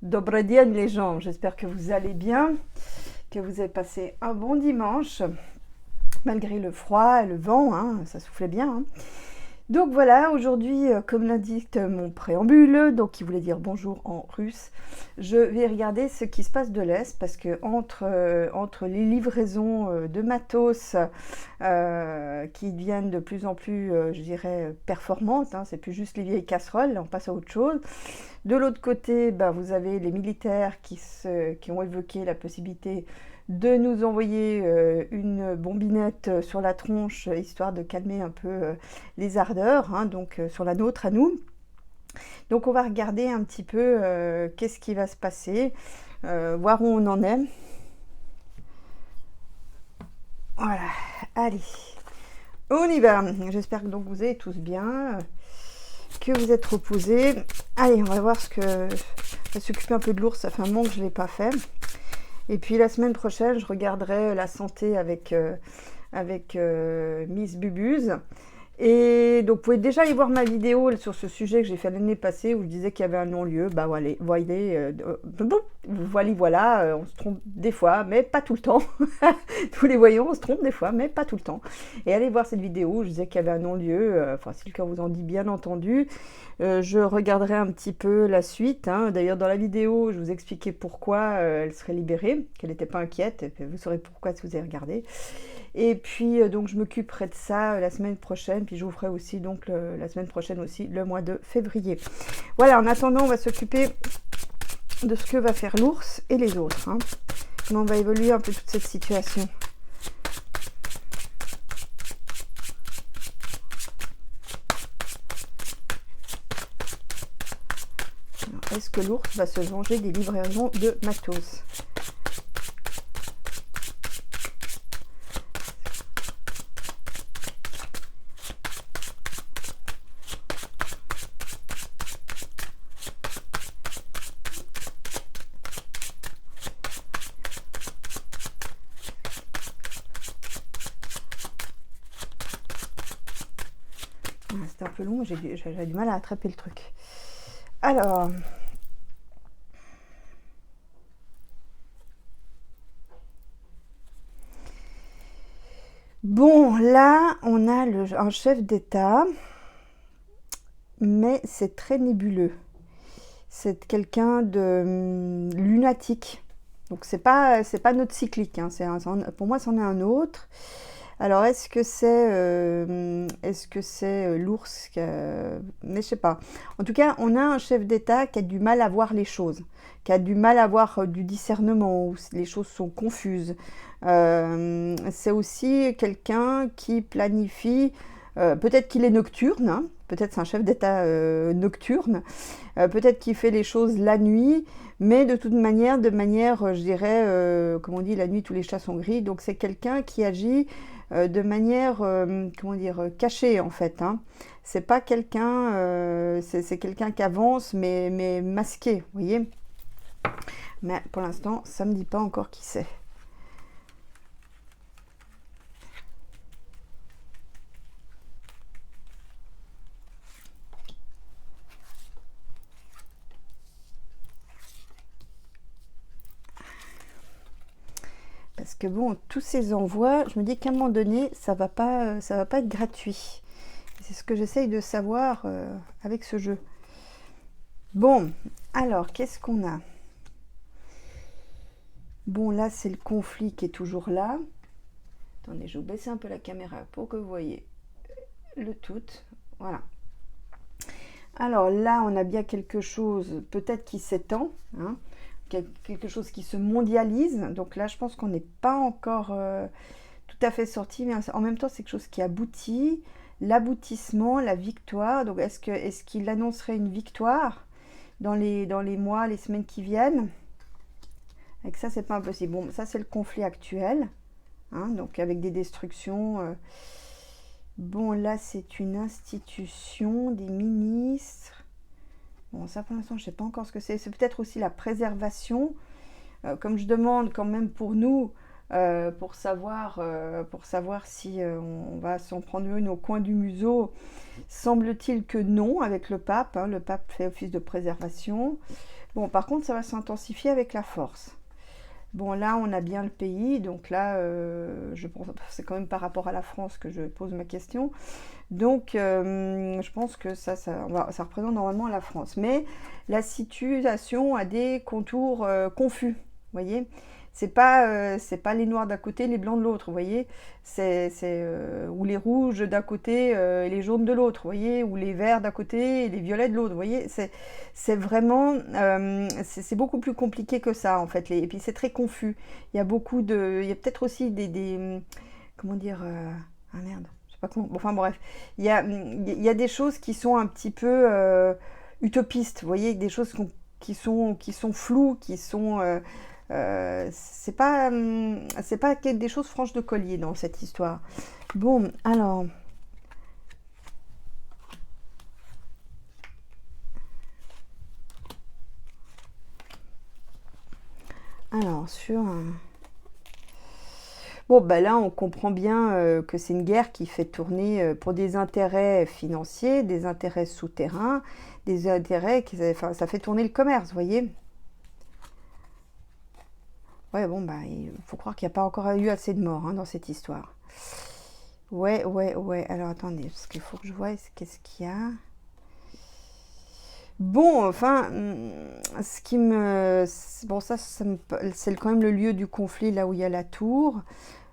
Dobry dzień les gens, j'espère que vous allez bien, que vous avez passé un bon dimanche, malgré le froid et le vent, hein, ça soufflait bien. Hein. Donc voilà, aujourd'hui, comme l'indique mon préambule, donc qui voulait dire bonjour en russe, je vais regarder ce qui se passe de l'Est, parce que entre les livraisons de matos qui deviennent de plus en plus, je dirais, performantes, hein, c'est plus juste les vieilles casseroles, on passe à autre chose. De l'autre côté, ben, vous avez les militaires qui ont évoqué la possibilité de nous envoyer une bombinette sur la tronche, histoire de calmer un peu les ardeurs, hein, donc sur la nôtre à nous. Donc on va regarder un petit peu qu'est-ce qui va se passer, voir où on en est. Voilà, allez, on y va. J'espère que donc vous allez tous bien, que vous êtes reposés. Allez, on va voir ce que... On va s'occuper un peu de l'ours, ça fait un moment que je ne l'ai pas fait. Et puis la semaine prochaine, je regarderai la santé avec Miss Bubuse. Et donc, vous pouvez déjà aller voir ma vidéo sur ce sujet que j'ai fait l'année passée où je disais qu'il y avait un non-lieu. Bah voilà, voilà, on se trompe des fois, mais pas tout le temps. Tous les voyants, on se trompe des fois, mais pas tout le temps. Et allez voir cette vidéo où je disais qu'il y avait un non-lieu. Enfin, si le cœur vous en dit, bien entendu. Je regarderai un petit peu la suite. Hein. D'ailleurs, dans la vidéo, je vous expliquais pourquoi elle serait libérée, qu'elle n'était pas inquiète. Et vous saurez pourquoi si vous avez regardé. Et puis, donc, je m'occuperai de ça la semaine prochaine. Puis, je vous ferai aussi, donc, la semaine prochaine aussi, le mois de février. Voilà, en attendant, on va s'occuper de ce que va faire l'ours et les autres. Hein. Comment on va évoluer un peu toute cette situation. Est-ce que l'ours va se venger des livraisons de matos? C'était un peu long, j'ai du mal à attraper le truc. Alors... Bon, là, on a un chef d'État, mais c'est très nébuleux. C'est quelqu'un de lunatique. Donc, c'est pas notre cyclique. Hein. Pour moi, c'en est un autre. Alors, est-ce que c'est l'ours mais je sais pas. En tout cas, on a un chef d'État qui a du mal à voir les choses, qui a du mal à avoir du discernement, où les choses sont confuses. C'est aussi quelqu'un qui planifie, peut-être qu'il est nocturne, hein, peut-être c'est un chef d'État nocturne, peut-être qu'il fait les choses la nuit, mais de toute manière, je dirais, comme on dit, la nuit tous les chats sont gris, donc c'est quelqu'un qui agit de manière, comment dire, cachée en fait. Hein. C'est pas quelqu'un, c'est quelqu'un qui avance, mais masqué, vous voyez. Mais pour l'instant, ça me dit pas encore qui c'est. Parce que bon, tous ces envois, je me dis qu'à un moment donné, ça va pas être gratuit. C'est ce que j'essaye de savoir avec ce jeu. Bon, alors, qu'est-ce qu'on a? Bon, là, c'est le conflit qui est toujours là. Attendez, je vais baisser un peu la caméra pour que vous voyez le tout. Voilà. Alors là, on a bien quelque chose, peut-être qui s'étend, hein, quelque chose qui se mondialise. Donc là, je pense qu'on n'est pas encore tout à fait sorti, mais en même temps, c'est quelque chose qui aboutit. L'aboutissement, la victoire. Donc, est-ce qu'il annoncerait une victoire dans les mois, les semaines qui viennent? Avec ça, c'est pas impossible. Bon, ça, c'est le conflit actuel. Hein, donc, avec des destructions. Bon, là, c'est une institution, des ministres. Bon, ça, pour l'instant, je ne sais pas encore ce que c'est. C'est peut-être aussi la préservation. Comme je demande quand même pour nous, pour savoir si on va s'en prendre une au coin du museau. Semble-t-il que non, avec le pape. Hein, le pape fait office de préservation. Bon, par contre, ça va s'intensifier avec la force. Bon, là, on a bien le pays, donc là, je pense, c'est quand même par rapport à la France que je pose ma question. Donc, je pense que ça représente normalement la France. Mais la situation a des contours confus, vous voyez. C'est pas les noirs d'un côté, les blancs de l'autre, vous voyez. Ou les rouges d'un côté et les jaunes de l'autre, vous voyez. Ou les verts d'un côté et les violets de l'autre, vous voyez. C'est vraiment, c'est beaucoup plus compliqué que ça, en fait. Et puis c'est très confus. Il y a il y a peut-être aussi comment dire, ah merde. Pas con. Bon, enfin bref, il y a des choses qui sont un petit peu utopistes, vous voyez, des choses qui sont floues, c'est pas des choses franches de collier dans cette histoire. Bon, alors sur bon, ben là, on comprend bien que c'est une guerre qui fait tourner pour des intérêts financiers, des intérêts souterrains, des intérêts enfin, ça fait tourner le commerce, vous voyez. Ouais, bon, bah, il faut croire qu'il n'y a pas encore eu assez de morts hein, dans cette histoire. Ouais, ouais, ouais. Alors, attendez, parce qu'il faut que je vois qu'est-ce qu'il y a. Bon, enfin, ce qui me... Bon, c'est quand même le lieu du conflit, là où il y a la tour.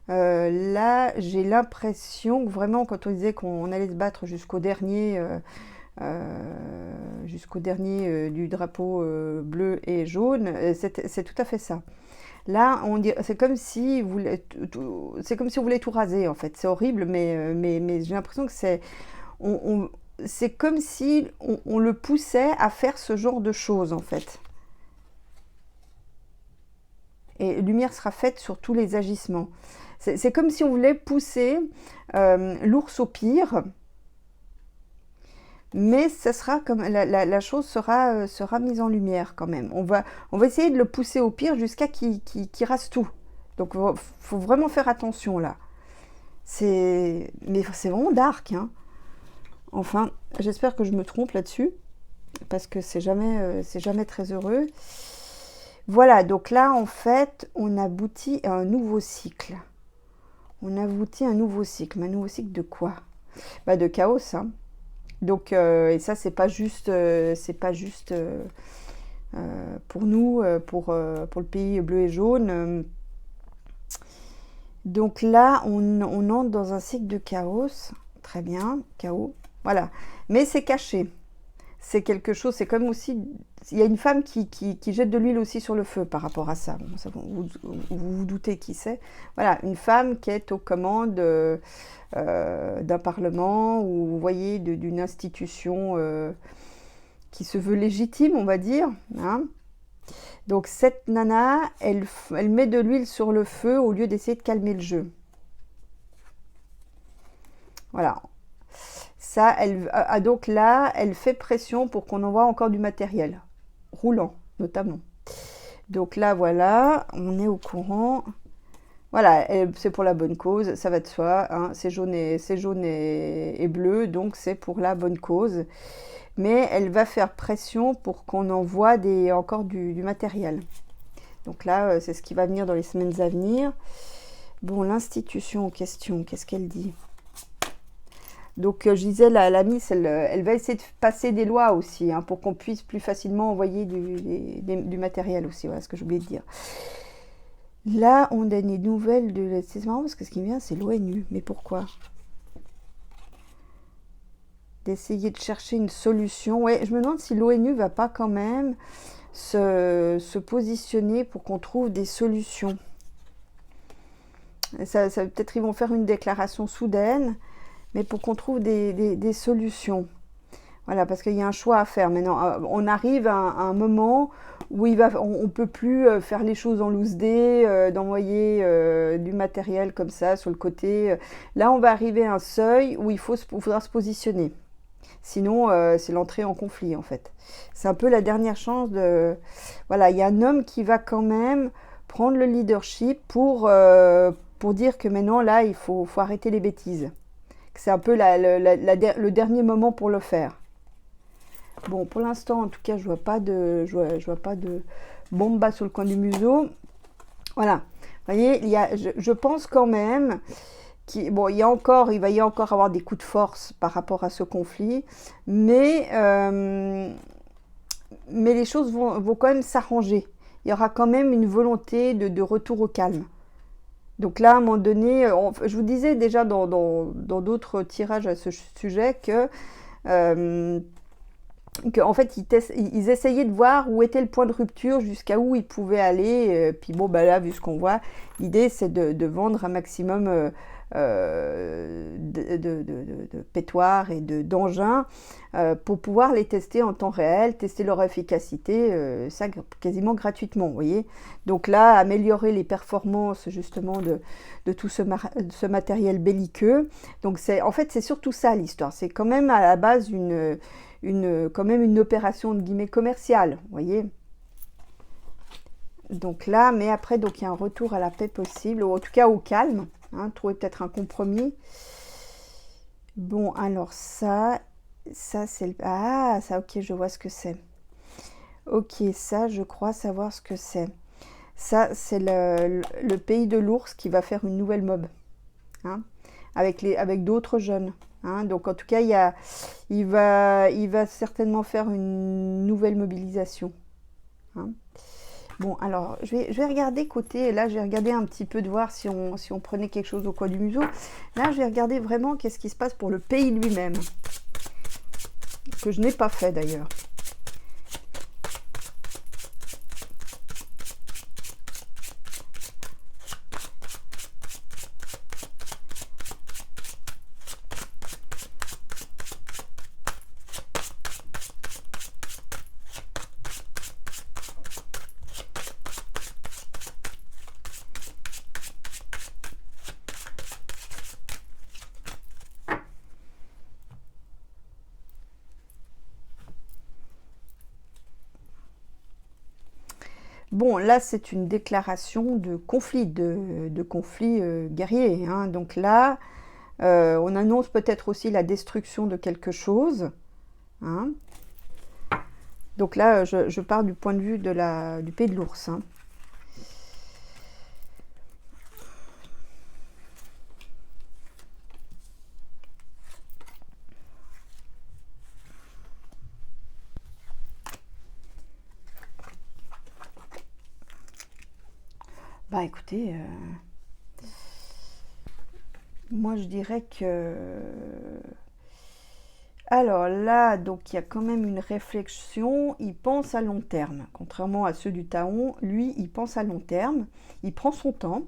Là, j'ai l'impression que vraiment, quand on disait qu'on allait se battre jusqu'au dernier du drapeau bleu et jaune, c'est tout à fait ça. Là, c'est comme si on voulait tout raser en fait. C'est horrible, mais j'ai l'impression que c'est comme si on le poussait à faire ce genre de choses en fait. Et lumière sera faite sur tous les agissements. C'est comme si on voulait pousser l'ours au pire, mais ça sera comme la chose sera mise en lumière quand même. On va essayer de le pousser au pire jusqu'à qu'il rase tout. Donc faut vraiment faire attention là. Mais c'est vraiment dark. Hein. Enfin, j'espère que je me trompe là-dessus parce que c'est jamais très heureux. Voilà, donc là en fait, on aboutit à un nouveau cycle. Mais un nouveau cycle de quoi? Bah de chaos, hein. Donc, et ça, c'est pas juste pour nous, pour le pays bleu et jaune. Donc là, on entre dans un cycle de chaos. Très bien, chaos. Voilà. Mais c'est caché. C'est quelque chose, c'est comme aussi... Il y a une femme qui jette de l'huile aussi sur le feu par rapport à ça. Bon, vous doutez qui c'est. Voilà, une femme qui est aux commandes d'un parlement ou, vous voyez, d'une institution qui se veut légitime, on va dire. Hein. Donc cette nana, elle met de l'huile sur le feu au lieu d'essayer de calmer le jeu. Voilà. Ça, donc là, elle fait pression pour qu'on envoie encore du matériel, roulant notamment. Donc là, voilà, on est au courant. Voilà, c'est pour la bonne cause, ça va de soi. Hein, c'est jaune et bleu, donc c'est pour la bonne cause. Mais elle va faire pression pour qu'on envoie encore du matériel. Donc là, c'est ce qui va venir dans les semaines à venir. Bon, l'institution en question, qu'est-ce qu'elle dit ? Donc, je disais, la Miss, elle va essayer de passer des lois aussi, hein, pour qu'on puisse plus facilement envoyer du matériel aussi. Voilà ce que j'ai oublié de dire. Là, on a des nouvelles de... C'est marrant parce que ce qui vient, c'est l'ONU. Mais pourquoi ? D'essayer de chercher une solution. Ouais, je me demande si l'ONU va pas quand même se positionner pour qu'on trouve des solutions. Peut-être ils vont faire une déclaration soudaine, mais pour qu'on trouve des solutions. Voilà, parce qu'il y a un choix à faire. Maintenant, on arrive à un moment où on ne peut plus faire les choses en loose day, d'envoyer du matériel comme ça sur le côté. Là, on va arriver à un seuil où il faudra se positionner. Sinon, c'est l'entrée en conflit, en fait. C'est un peu la dernière chance de... Voilà, il y a un homme qui va quand même prendre le leadership pour dire que maintenant, là, il faut arrêter les bêtises. C'est un peu le dernier moment pour le faire. Bon, pour l'instant, en tout cas, je vois pas de bombe bas sur le coin du museau. Voilà. Vous voyez, je pense quand même bon, il va y encore avoir des coups de force par rapport à ce conflit, mais les choses vont quand même s'arranger. Il y aura quand même une volonté de retour au calme. Donc là, à un moment donné, je vous disais déjà dans d'autres tirages à ce sujet en fait, ils essayaient de voir où était le point de rupture, jusqu'à où ils pouvaient aller. Puis bon, bah là, vu ce qu'on voit, l'idée, c'est de vendre un maximum de pétoires et d'engins pour pouvoir les tester en temps réel, tester leur efficacité, ça quasiment gratuitement, vous voyez. Donc là, améliorer les performances justement de tout ce matériel belliqueux. Donc en fait, c'est surtout ça l'histoire. C'est quand même à la base quand même une opération de guillemets commerciale, vous voyez. Donc là, mais après, donc il y a un retour à la paix possible, ou en tout cas au calme, hein, trouver peut-être un compromis. Bon, alors ça c'est ah, ça, ok, je vois ce que c'est. Ok, ça, je crois savoir ce que c'est. Ça, c'est le pays de l'ours qui va faire une nouvelle mob, hein, avec d'autres jeunes. Hein. Donc en tout cas, il va certainement faire une nouvelle mobilisation. Hein. Bon, alors, je vais regarder côté, là, je vais regarder un petit peu de voir si on prenait quelque chose au coin du museau. Là, je vais regarder vraiment qu'est-ce qui se passe pour le pays lui-même, que je n'ai pas fait d'ailleurs. Bon, là, c'est une déclaration de conflit, de conflit guerrier. Hein. Donc là, on annonce peut-être aussi la destruction de quelque chose. Hein. Donc là, je pars du point de vue du pays de l'ours. Hein. Bah écoutez, moi je dirais que... Alors là, donc il y a quand même une réflexion, il pense à long terme. Contrairement à ceux du Taon, lui, il pense à long terme, il prend son temps.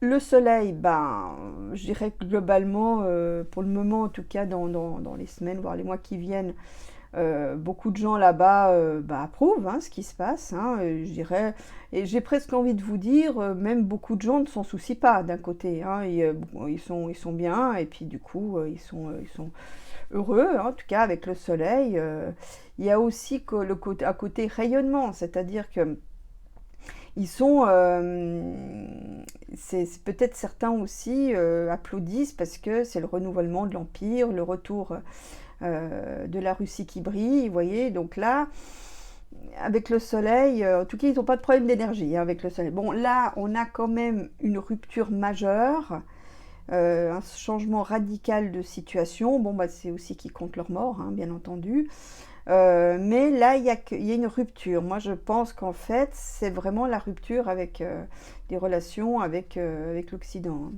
Le soleil, ben, je dirais que globalement, pour le moment, en tout cas dans les semaines, voire les mois qui viennent, beaucoup de gens là-bas approuvent hein, ce qui se passe, hein, je dirais, et j'ai presque envie de vous dire, même beaucoup de gens ne s'en soucient pas d'un côté, hein, ils sont bien, et puis du coup, ils sont heureux, hein, en tout cas avec le soleil. Il y a aussi un côté rayonnement, c'est-à-dire que ils sont, c'est peut-être certains aussi applaudissent parce que c'est le renouvellement de l'Empire, le retour de la Russie qui brille, vous voyez. Donc là, avec le soleil, en tout cas, ils n'ont pas de problème d'énergie hein, avec le soleil. Bon, là, on a quand même une rupture majeure, un changement radical de situation. Bon, bah, c'est aussi qui compte leur mort, hein, bien entendu. Mais là, il y a une rupture. Moi, je pense qu'en fait, c'est vraiment la rupture avec des relations avec l'Occident.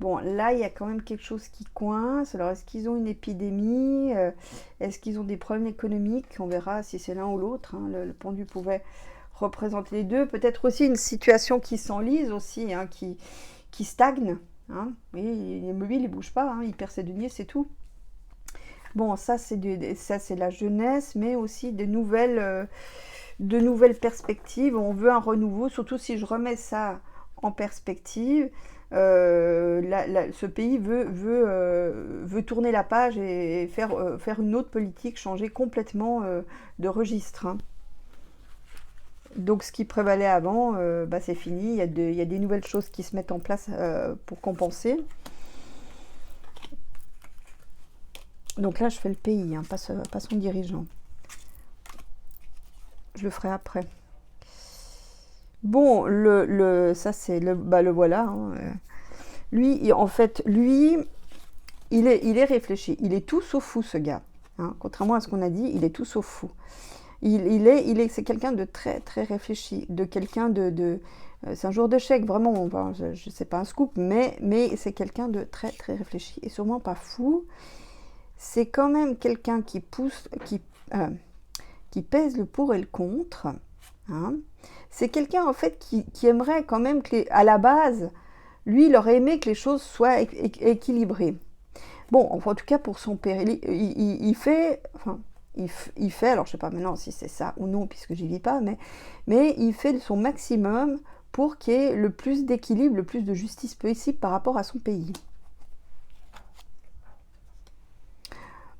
Bon, là, il y a quand même quelque chose qui coince. Alors, est-ce qu'ils ont une épidémie? Est-ce qu'ils ont des problèmes économiques? On verra si c'est l'un ou l'autre. Hein. Le pendu pouvait représenter les deux. Peut-être aussi une situation qui s'enlise aussi, hein, qui stagne. Hein. Oui, l'immobilier, il ne bouge pas. Hein. Il perd ses deniers, c'est tout. Bon, ça c'est la jeunesse, mais aussi de nouvelles perspectives. On veut un renouveau, surtout si je remets ça en perspective. Ce pays veut tourner la page et faire une autre politique, changer complètement de registre. Hein. Donc ce qui prévalait avant, c'est fini. Il y a des nouvelles choses qui se mettent en place pour compenser. Donc là, je fais le pays, hein, pas son dirigeant. Je le ferai après. Bon, ça c'est le voilà. Hein. Lui, en fait, lui, il est réfléchi. Il est tout sauf fou, ce gars. Hein. Contrairement à ce qu'on a dit, il est tout sauf fou. C'est quelqu'un de très très réfléchi, de quelqu'un c'est un jour de chèque, vraiment. Enfin, je sais pas un scoop, mais c'est quelqu'un de très très réfléchi et sûrement pas fou. C'est quand même quelqu'un qui pèse le pour et le contre. Hein. C'est quelqu'un en fait qui aimerait quand même à la base, lui, il aurait aimé que les choses soient équilibrées. Bon, enfin, en tout cas pour son père, il fait, enfin, il fait, alors je sais pas maintenant si c'est ça ou non puisque j'y vis pas, mais il fait de son maximum pour qu'il y ait le plus d'équilibre, le plus de justice possible par rapport à son pays.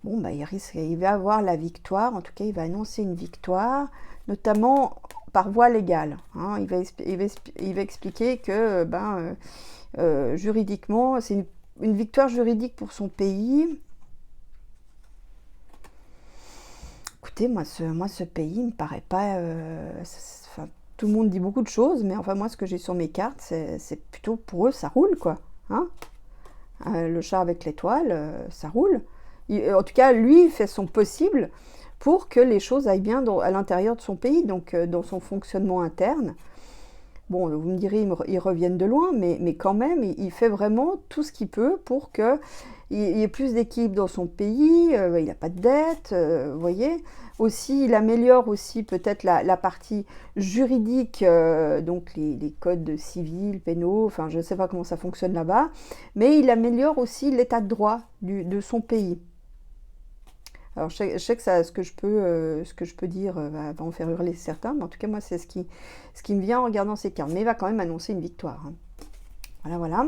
Bon, bah, il va avoir la victoire, en tout cas il va annoncer une victoire, notamment par voie légale. Hein. Il va expliquer que juridiquement, c'est une victoire juridique pour son pays. Écoutez, moi ce pays ne me paraît pas... enfin, tout le monde dit beaucoup de choses, mais enfin moi ce que j'ai sur mes cartes, c'est plutôt pour eux, ça roule quoi. Hein. Le chat avec l'étoile, ça roule. En tout cas, lui, il fait son possible pour que les choses aillent bien à l'intérieur de son pays, donc dans son fonctionnement interne. Bon, vous me direz, ils reviennent de loin, mais quand même, il fait vraiment tout ce qu'il peut pour qu'il y ait plus d'équilibre dans son pays, il n'a pas de dette, vous voyez. Aussi, il améliore aussi peut-être la partie juridique, donc les codes civils, pénaux, enfin je ne sais pas comment ça fonctionne là-bas, mais il améliore aussi l'état de droit de son pays. Alors je sais que ce que je peux dire va en faire hurler certains, mais en tout cas moi c'est ce qui me vient en regardant ces cartes. Mais il va quand même annoncer une victoire. Hein. Voilà.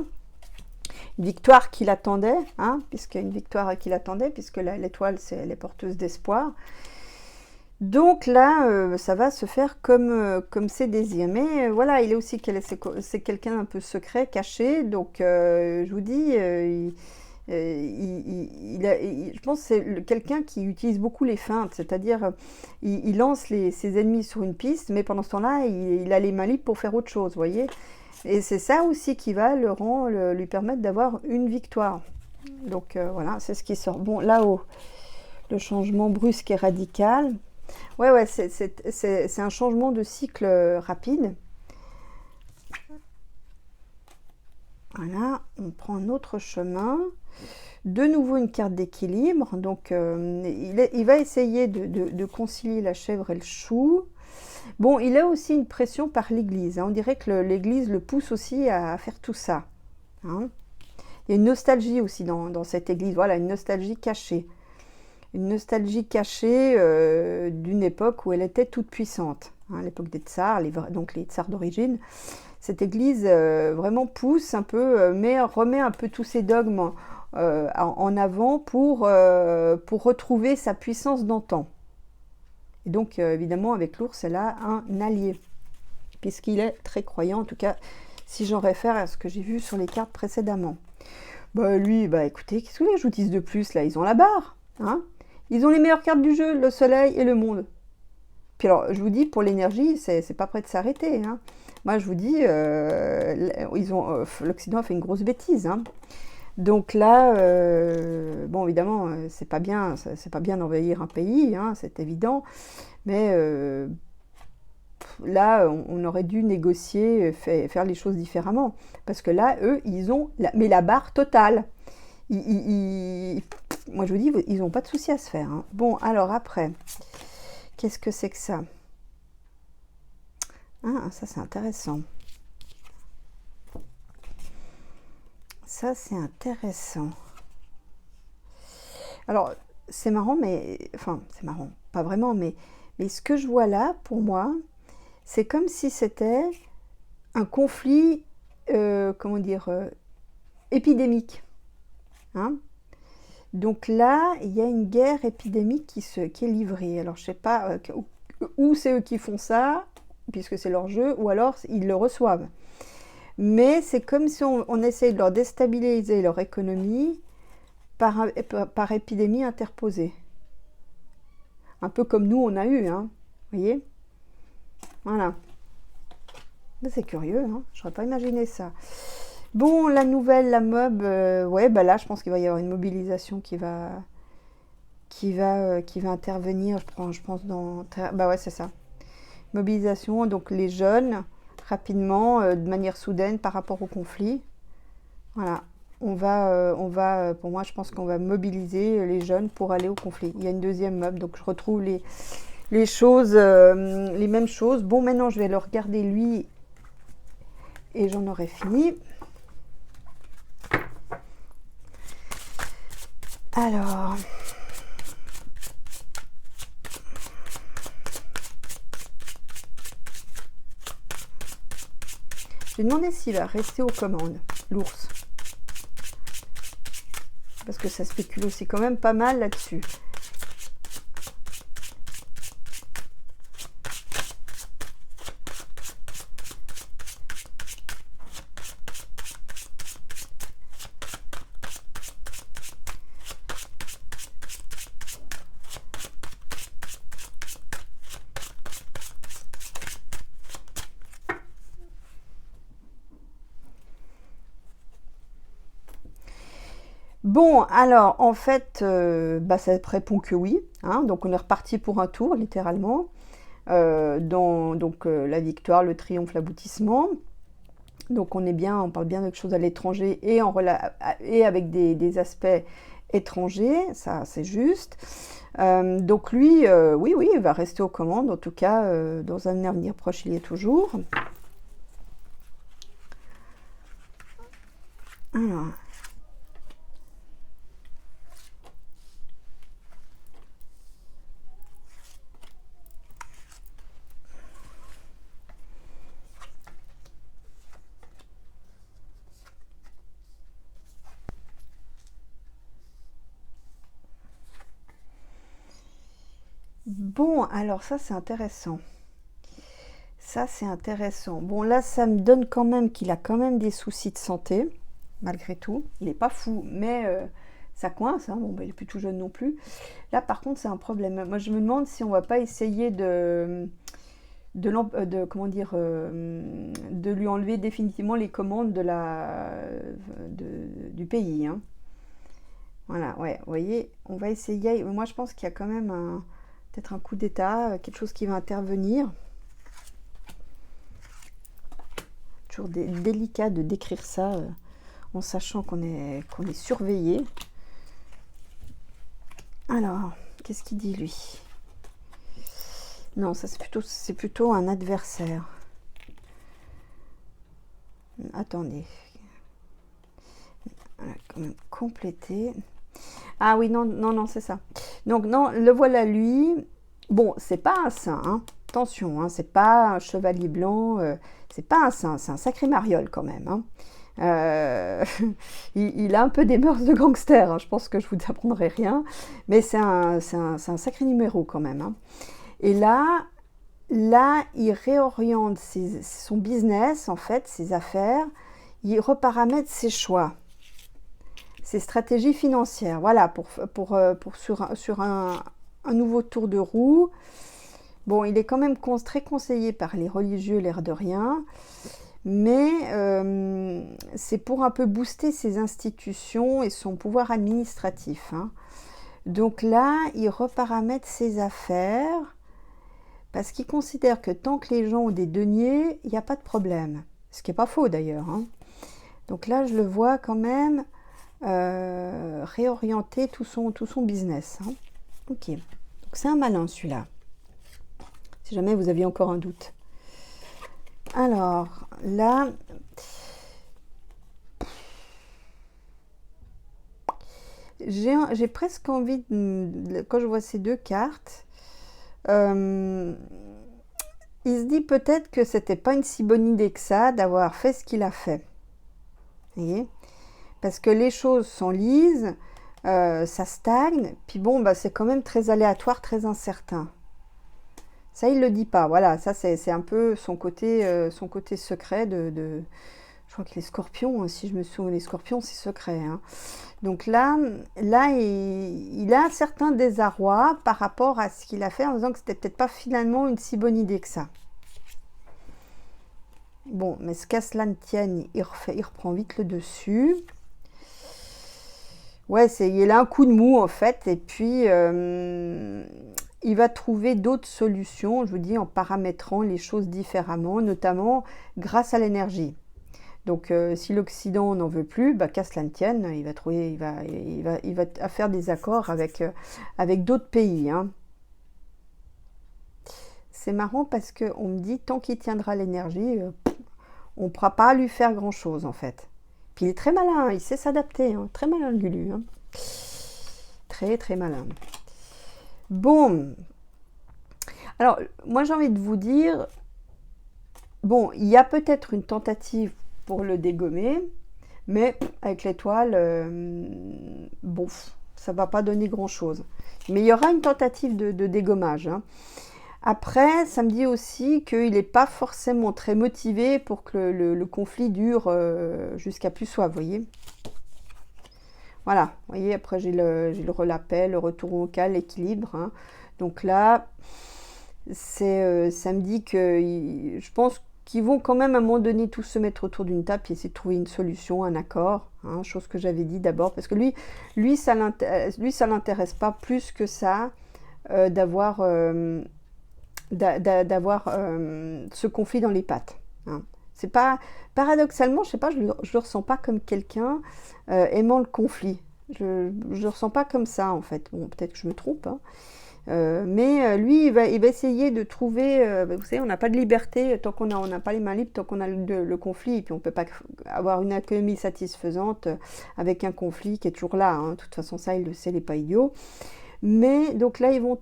Une victoire qu'il attendait, hein, puisque l'étoile elle est porteuse d'espoir. Donc là, ça va se faire comme ses désirs. Mais voilà, il est aussi c'est quelqu'un un peu secret, caché. Donc je vous dis, je pense que c'est quelqu'un qui utilise beaucoup les feintes, c'est-à-dire il lance ses ennemis sur une piste, mais pendant ce temps-là, il a les mains libres pour faire autre chose, vous voyez. Et c'est ça aussi qui va lui permettre d'avoir une victoire. Donc voilà, c'est ce qui sort. Bon, là-haut, le changement brusque et radical. Ouais, c'est un changement de cycle rapide. Voilà, on prend un autre chemin. De nouveau une carte d'équilibre. Donc, il va essayer de concilier la chèvre et le chou. Bon, il a aussi une pression par l'Église. Hein. On dirait que l'Église le pousse aussi à faire tout ça. Hein. Il y a une nostalgie aussi dans cette Église. Voilà, une nostalgie cachée. Une nostalgie cachée d'une époque où elle était toute puissante. Hein, l'époque des tsars, donc les tsars d'origine. Cette Église vraiment pousse un peu, remet un peu tous ses dogmes en avant pour retrouver sa puissance d'antan. Et donc, évidemment, avec l'ours, elle a un allié, puisqu'il est très croyant, en tout cas, si j'en réfère à ce que j'ai vu sur les cartes précédemment. Bah, lui, écoutez, qu'est-ce que je vous dise de plus, là? Ils ont la barre, hein. Ils ont les meilleures cartes du jeu, le soleil et le monde. Puis alors, je vous dis, pour l'énergie, c'est pas prêt de s'arrêter, hein. Moi, je vous dis, l'Occident a fait une grosse bêtise, hein. Donc là, bon, évidemment, c'est pas bien d'envahir un pays, hein, c'est évident, mais là, on aurait dû négocier, faire les choses différemment, parce que là, eux, ils ont la barre totale. Moi, je vous dis, ils n'ont pas de souci à se faire. Hein. Bon, alors après, qu'est-ce que c'est que ça? Ah, ça, c'est intéressant. Ça, c'est intéressant. Alors, c'est marrant, mais... Enfin, c'est marrant, pas vraiment, mais ce que je vois là, pour moi, c'est comme si c'était un conflit, comment dire, épidémique. Hein? Donc là, il y a une guerre épidémique qui est livrée. Alors, je sais pas où c'est eux qui font ça, puisque c'est leur jeu, ou alors ils le reçoivent. Mais c'est comme si on essayait de leur déstabiliser leur économie par épidémie interposée. Un peu comme nous, on a eu, hein. Vous voyez? Voilà. C'est curieux, hein. Je n'aurais pas imaginé ça. Bon, la nouvelle, la mob, ouais, bah là, je pense qu'il va y avoir une mobilisation qui va intervenir, je pense, bah ouais, c'est ça. Mobilisation, donc les jeunes, rapidement, de manière soudaine par rapport au conflit. Voilà. On va, pour moi, je pense qu'on va mobiliser les jeunes pour aller au conflit. Il y a une deuxième mob, donc je retrouve les choses, les mêmes choses. Bon, maintenant, je vais le regarder, lui, et j'en aurai fini. Alors... je vais demander s'il va rester aux commandes, l'ours. Parce que ça spécule aussi quand même pas mal là-dessus. Bon, alors, en fait, bah, ça répond que oui. Hein, donc, on est reparti pour un tour, littéralement. Dans la victoire, le triomphe, l'aboutissement. Donc, on est bien, on parle bien de quelque chose à l'étranger et avec des aspects étrangers. Ça, c'est juste. Donc, lui, oui, il va rester aux commandes. En tout cas, dans un avenir proche, il y est toujours. Alors... Bon, alors ça c'est intéressant. Ça c'est intéressant. Bon là ça me donne quand même qu'il a quand même des soucis de santé, malgré tout. Il n'est pas fou, mais ça coince. Hein. Bon, bah, il est plus tout jeune non plus. Là par contre c'est un problème. Moi je me demande si on va pas essayer comment dire, de lui enlever définitivement les commandes du pays. Hein. Voilà, ouais, vous voyez, on va essayer. Moi je pense qu'il y a quand même peut-être un coup d'état, quelque chose qui va intervenir. Toujours délicat de décrire ça en sachant qu'on est surveillé. Alors, qu'est-ce qu'il dit lui? Non, ça c'est plutôt un adversaire. Attendez. Voilà, quand même compléter. Ah oui, non, c'est ça. Donc non, le voilà lui. Bon, c'est pas un saint, hein. Attention, hein, c'est pas un chevalier blanc, c'est pas un saint, c'est un sacré mariole quand même. Hein. Il a un peu des mœurs de gangster, hein, je pense que je vous apprendrai rien, mais c'est un sacré numéro quand même. Hein. Et là, il réoriente son business, en fait, ses affaires, il reparamètre ses choix. Ses stratégies financières, voilà, sur un nouveau tour de roue. Bon, il est quand même très conseillé par les religieux, l'air de rien, mais c'est pour un peu booster ses institutions et son pouvoir administratif. Hein. Donc là, il reparamètre ses affaires, parce qu'il considère que tant que les gens ont des deniers, il n'y a pas de problème. Ce qui n'est pas faux d'ailleurs. Hein. Donc là, je le vois quand même... réorienter tout son business. Hein. Ok, donc c'est un malin celui-là. Si jamais vous aviez encore un doute. Alors là, j'ai presque envie quand je vois ces deux cartes, il se dit peut-être que c'était pas une si bonne idée que ça d'avoir fait ce qu'il a fait. Vous voyez ? Parce que les choses s'enlisent, ça stagne, puis bon, bah, c'est quand même très aléatoire, très incertain. Ça, il ne le dit pas. Voilà, ça, c'est un peu son côté secret. Je crois que les scorpions, si je me souviens, les scorpions, c'est secret, hein. Donc là il a un certain désarroi par rapport à ce qu'il a fait, en disant que c'était peut-être pas finalement une si bonne idée que ça. Bon, mais ce qu'à cela ne tienne, il reprend vite le dessus. Ouais, il a un coup de mou en fait, et puis il va trouver d'autres solutions, je vous dis, en paramétrant les choses différemment, notamment grâce à l'énergie. Donc si l'Occident n'en veut plus, bah, qu'à cela ne tienne, il va faire des accords avec d'autres pays, hein. C'est marrant parce qu'on me dit, tant qu'il tiendra l'énergie, on ne pourra pas lui faire grand-chose en fait. Puis il est très malin, il sait s'adapter, hein. Très malin le Gulu, hein. Très très malin. Bon, alors moi j'ai envie de vous dire, bon, il y a peut-être une tentative pour le dégommer, mais avec l'étoile, bon, ça va pas donner grand-chose. Mais il y aura une tentative de dégommage, hein. Après, ça me dit aussi qu'il n'est pas forcément très motivé pour que le conflit dure jusqu'à plus soif, vous voyez. Voilà, vous voyez, après j'ai le relapel, le retour au calme, l'équilibre, hein. Donc là, ça me dit que je pense qu'ils vont quand même à un moment donné tous se mettre autour d'une table et essayer de trouver une solution, un accord, hein, chose que j'avais dit d'abord, parce que lui ça l'intéresse pas plus que ça d'avoir ce conflit dans les pattes, hein. C'est pas, paradoxalement, je sais pas, je le ressens pas comme quelqu'un aimant le conflit. Je le ressens pas comme ça en fait. Bon, peut-être que je me trompe, hein. Mais lui, il va essayer de trouver, vous savez, on n'a pas de liberté tant qu'on n'a pas les mains libres, tant qu'on a le conflit, et puis on ne peut pas avoir une économie satisfaisante avec un conflit qui est toujours là, hein. De toute façon, ça, il le sait, il n'est pas idiot. Mais donc là, il va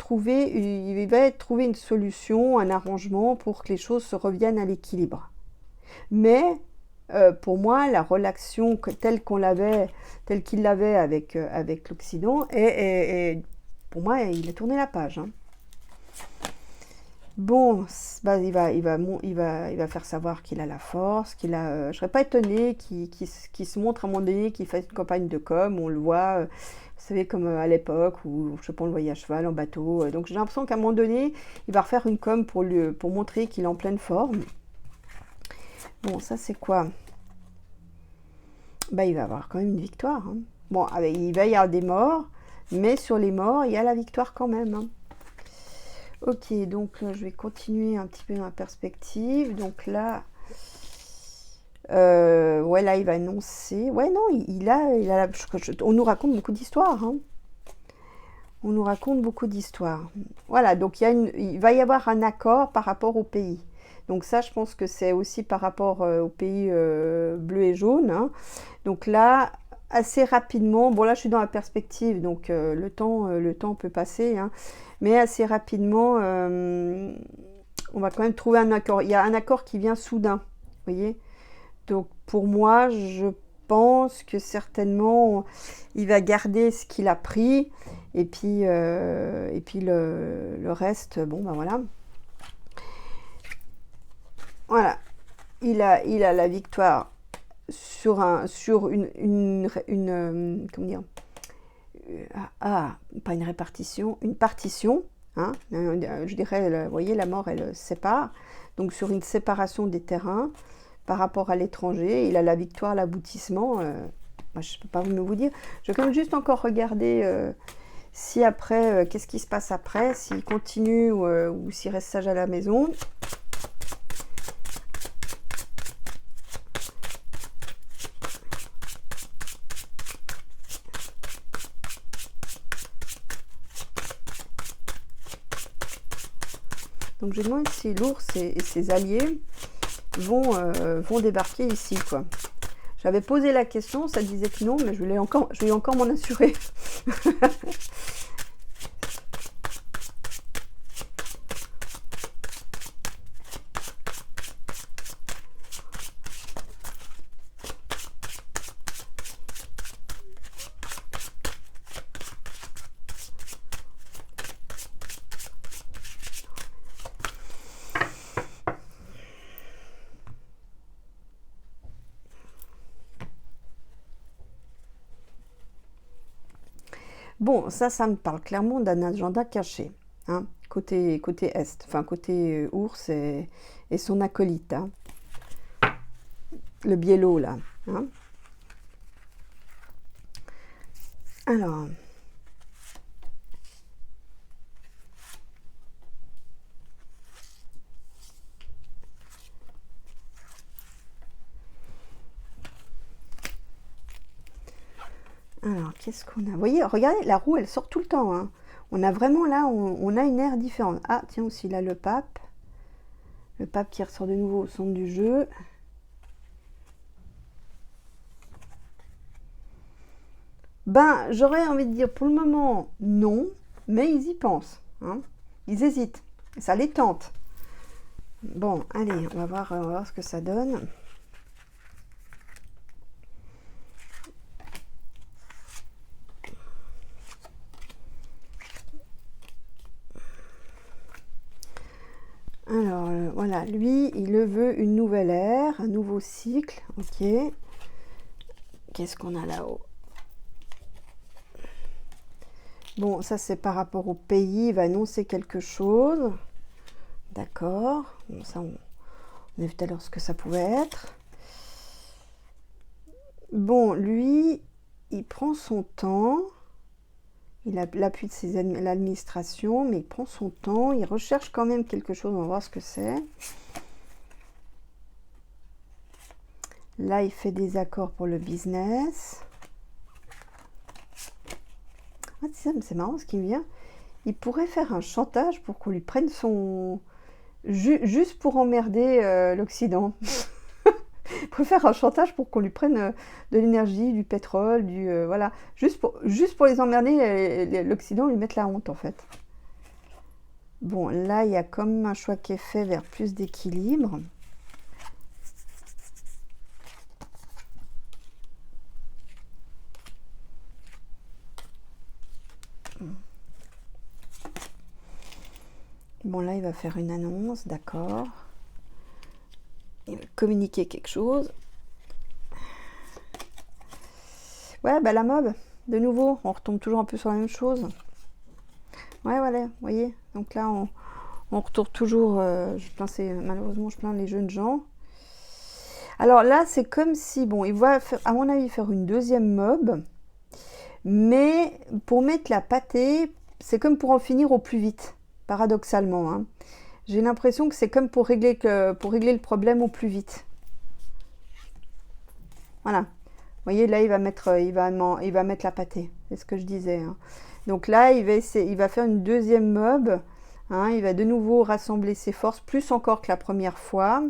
trouver une solution, un arrangement pour que les choses se reviennent à l'équilibre. Mais pour moi, la relation telle qu'il l'avait avec l'Occident, pour moi, il a tourné la page, hein. Bon, bah, il va faire savoir qu'il a la force, je ne serais pas étonnée qu'il se montre à un moment donné, qu'il fasse une campagne de com, on le voit, vous savez, comme à l'époque où, je sais pas, on le voyait à cheval, en bateau. Donc j'ai l'impression qu'à un moment donné, il va refaire une com pour montrer qu'il est en pleine forme. Bon, ça c'est quoi? Bah, il va avoir quand même une victoire, hein. Bon, il va y avoir des morts, mais sur les morts, il y a la victoire quand même, hein. Ok, donc là, je vais continuer un petit peu dans la perspective. Donc là, ouais, là, il va annoncer. Ouais, non, on nous raconte beaucoup d'histoires, hein. On nous raconte beaucoup d'histoires. Voilà, donc il va y avoir un accord par rapport au pays. Donc ça, je pense que c'est aussi par rapport au pays bleu et jaune, hein. Donc là, assez rapidement, bon là je suis dans la perspective, donc le temps peut passer, hein, mais assez rapidement, on va quand même trouver un accord. Il y a un accord qui vient soudain, vous voyez. Donc pour moi, je pense que certainement, il va garder ce qu'il a pris, et puis le reste, bon ben voilà. Voilà, il a la victoire sur une comment dire, pas une répartition, une partition, hein, je dirais, vous voyez, la mort, elle sépare, donc sur une séparation des terrains par rapport à l'étranger, il a la victoire, l'aboutissement, je ne peux pas vous dire, je vais quand même juste encore regarder si après, qu'est-ce qui se passe après, s'il continue ou s'il reste sage à la maison. Donc je me demande si l'ours et ses alliés vont débarquer ici, quoi. J'avais posé la question, ça disait que non, mais je vais encore m'en assurer. Bon, ça me parle clairement d'un agenda caché, hein, côté Est, enfin côté ours et son acolyte, hein, le biello là. Hein. Alors, qu'est-ce qu'on a? Vous voyez, regardez, la roue, elle sort tout le temps. Hein. On a vraiment là, on a une ère différente. Ah, tiens, aussi là, le pape. Le pape qui ressort de nouveau au centre du jeu. Ben, j'aurais envie de dire pour le moment non, mais ils y pensent. Hein. Ils hésitent. Ça les tente. Bon, allez, on va voir ce que ça donne. Alors, voilà, lui, il le veut une nouvelle ère, un nouveau cycle. Ok. Qu'est-ce qu'on a là-haut? Bon, ça, c'est par rapport au pays. Il va annoncer quelque chose. D'accord. Bon, ça, on a vu tout à l'heure ce que ça pouvait être. Bon, lui, il prend son temps. Il a l'appui de l'administration, mais il prend son temps. Il recherche quand même quelque chose. On va voir ce que c'est. Là, il fait des accords pour le business. Ah, c'est marrant ce qui me vient. Il pourrait faire un chantage pour qu'on lui prenne son... juste pour emmerder l'Occident. Il pourrait faire un chantage pour qu'on lui prenne de l'énergie, du pétrole, voilà. Juste pour les emmerder, l'Occident lui mettre la honte, en fait. Bon, là, il y a comme un choix qui est fait vers plus d'équilibre. Bon, là, il va faire une annonce, d'accord. Il va communiquer quelque chose. Ouais, bah la mob, de nouveau, on retombe toujours un peu sur la même chose. Ouais, voilà, vous voyez. Donc là, on retourne toujours... malheureusement, je plains les jeunes gens. Alors là, c'est comme si... Bon, il va, à mon avis, faire une deuxième mob. Mais pour mettre la pâtée, c'est comme pour en finir au plus vite, paradoxalement. Hein. J'ai l'impression que c'est comme pour régler le problème au plus vite. Voilà. Vous voyez, là, il va mettre la pâtée. C'est ce que je disais. Hein. Donc là, il va faire une deuxième mob. Hein, il va de nouveau rassembler ses forces, plus encore que la première fois.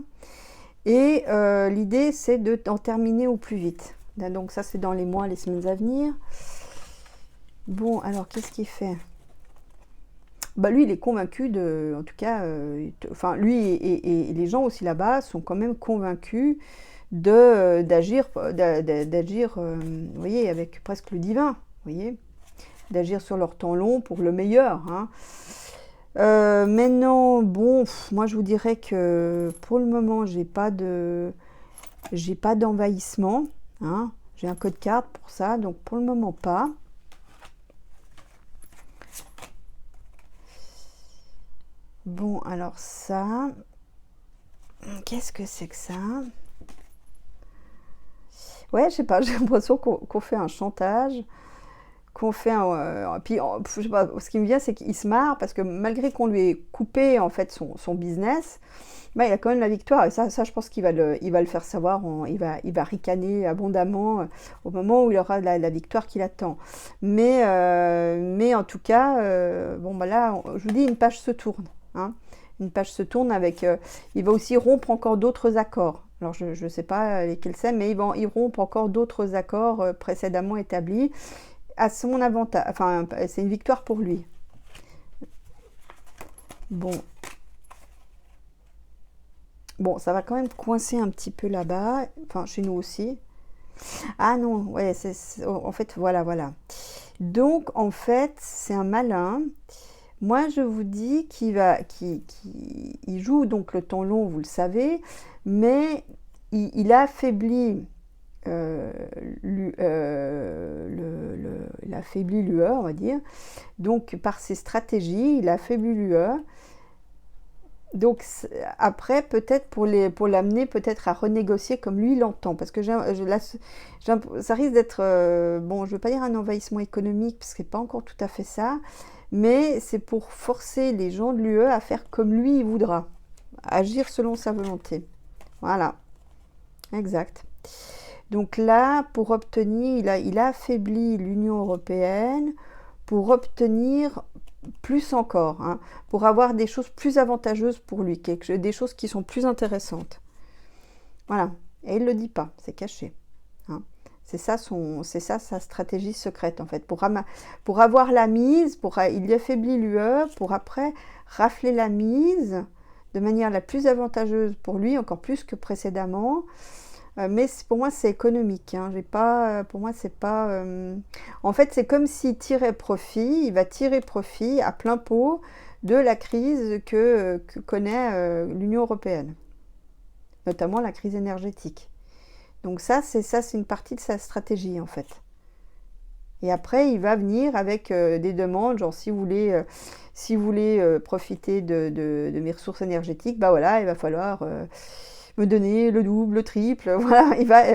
Et l'idée, c'est d'en terminer au plus vite. Donc ça, c'est dans les mois, les semaines à venir. Bon, alors, qu'est-ce qu'il fait? Bah, lui, il est convaincu de... En tout cas, enfin, lui et les gens aussi là-bas sont quand même convaincus d'agir, vous voyez, avec presque le divin, vous voyez, d'agir sur leur temps long pour le meilleur. Hein. Maintenant, bon, moi je vous dirais que pour le moment, j'ai pas d'envahissement. Hein. J'ai un code carte pour ça, donc pour le moment pas. Bon, alors ça, qu'est-ce que c'est que ça? Ouais, je sais pas, j'ai l'impression qu'on fait un chantage, qu'on fait un... puis, je sais pas, ce qui me vient, c'est qu'il se marre, parce que malgré qu'on lui ait coupé, en fait, son business, bah, il a quand même la victoire, et ça je pense qu'il va le faire savoir, il va ricaner abondamment au moment où il aura la victoire qu'il attend. Mais en tout cas, bon, bah là, je vous dis, une page se tourne. Hein. Une page se tourne avec... il va aussi rompre encore d'autres accords. Alors, je ne sais pas lesquels c'est, mais il rompt encore d'autres accords précédemment établis à son avantage. Enfin, c'est une victoire pour lui. Bon. Bon, ça va quand même coincer un petit peu là-bas. Enfin, chez nous aussi. Ah non, ouais, en fait, voilà. Donc, en fait, c'est un malin. Moi, je vous dis qu'il joue donc le temps long, vous le savez, mais il affaiblit il affaiblit l'UE, on va dire. Donc, par ses stratégies, il affaiblit l'UE. Donc, après, peut-être pour l'amener peut-être à renégocier comme lui l'entend. Parce que ça risque d'être, bon, je ne veux pas dire un envahissement économique, parce que ce n'est pas encore tout à fait ça, mais c'est pour forcer les gens de l'UE à faire comme lui il voudra, agir selon sa volonté. Voilà, exact. Donc là, pour obtenir, il a affaibli l'Union européenne pour obtenir plus encore, hein, pour avoir des choses plus avantageuses pour lui, des choses qui sont plus intéressantes. Voilà, et il ne le dit pas, c'est caché. Hein. C'est ça sa stratégie secrète en fait. Pour avoir la mise, il affaiblit l'UE pour après rafler la mise de manière la plus avantageuse pour lui, encore plus que précédemment. Mais pour moi, c'est économique. Hein. Pour moi, c'est pas... En fait, c'est comme s'il tirait profit, il va tirer profit à plein pot de la crise que connaît l'Union européenne, notamment la crise énergétique. Donc ça, c'est une partie de sa stratégie, en fait. Et après, il va venir avec des demandes, genre si vous voulez profiter de mes ressources énergétiques, bah voilà, il va falloir... me donner le double, le triple, voilà,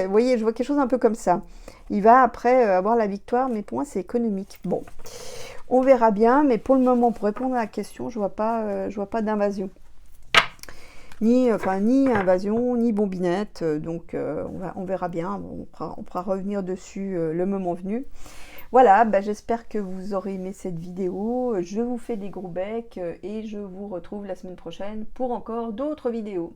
vous voyez, je vois quelque chose un peu comme ça. Il va après avoir la victoire, mais pour moi c'est économique. Bon, on verra bien, mais pour le moment, pour répondre à la question, je vois pas d'invasion. Ni invasion, ni bombinette, donc on verra bien, on pourra revenir dessus le moment venu. Voilà, bah, j'espère que vous aurez aimé cette vidéo, je vous fais des gros becs et je vous retrouve la semaine prochaine pour encore d'autres vidéos.